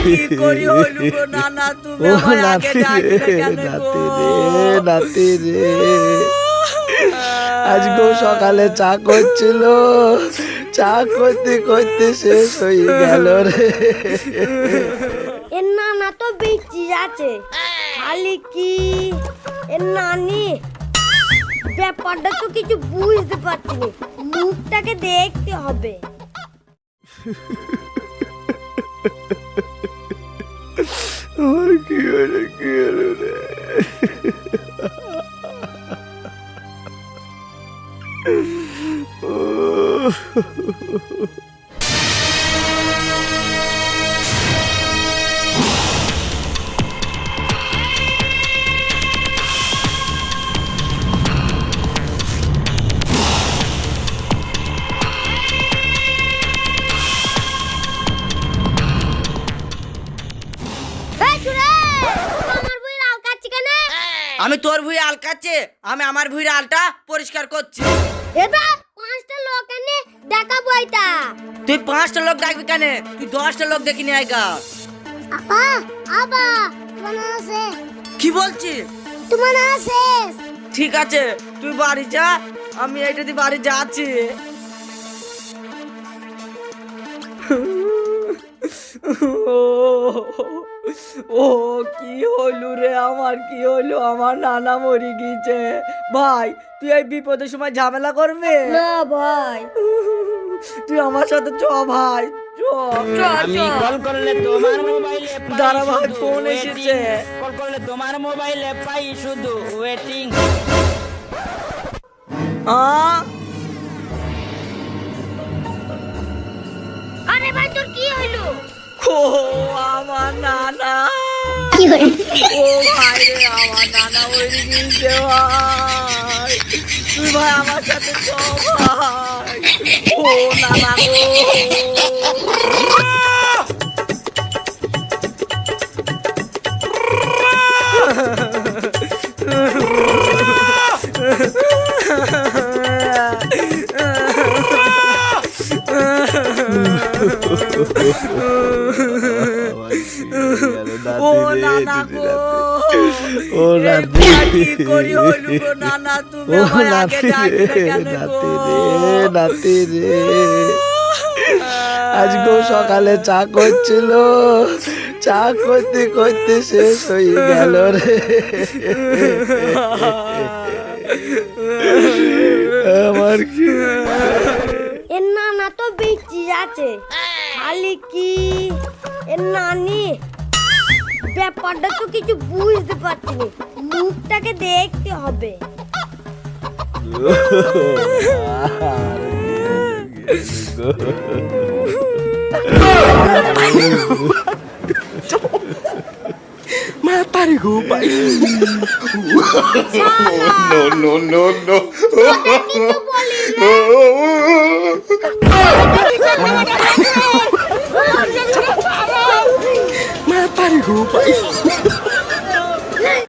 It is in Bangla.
কি করি হইল গো নানা, তুমি আমার আগে ডাকলে কেন গো? নাতি রে, আজকেও সকালে চা করছিল, চা করতে করতে শেষ হয়ে গেল রে। এর নানা তো বেঁচে আছে, খালি কি এর নানি ব্যাপারটা তো কিছু বুঝতে পারছি না, মুখটাকে দেখতে হবে। আমার কি হলো রে? আমি তোর ভুঁড়ি আলকাচ্ছি, আমি আমার ভুঁড়ি আলটা পরিষ্কার করছি। এটা 5টা লোক এনে দেখাবো এটা। তুই 5টা লোক ডাকবি কেন? তুই 10টা লোক দেখি নিয়ে আয়গা। আবা তোমার আছে? কি বলছি? তোমার আছে? ঠিক আছে, তুই বাড়ি যা, আমি এইটা দিয়ে বাড়ি যাচ্ছি। ও কি হইল রে আমার, কি হইলো? আমার নানা মরে গিয়েছে। ভাই তুই এই বিপদের সময় ঝামেলা করবে না ভাই, তুই আমার সাথে চ ভাই, চ। আমি কল করলে তোমার মোবাইলে দাঁড়া ভাই, ফোন এসেছে। কল করলে তোমার মোবাইলে পাই শুধু ওয়েটিং। আরে ভাই তোর কি হইলো? ও আমার নানা, কি হইলো? ও ভাই রে, আমার নানা মরে গিয়েছে ভাই। তুই ভাই আমার সাথে চ ভাই। ও নানা গো। ও নানা গো, ও নাতি, কি করি হইল গো নানা, তুমি আমার আগে ডাকলে কেন গো? নাতি রে, আজকেও সকালে চা করছিল, চা করতে করতে শেষ হয়ে গেল রে। আমার কি এর নানা তো বেঁচে আছে, খালি কি এর নানি ব্যাপারটা তো কিছু বুঝতে পারছি না, মুখটাকে দেখতে হবে। মাতারি গো ভাই। No. কিছু বলি মাতারি গো ভাই।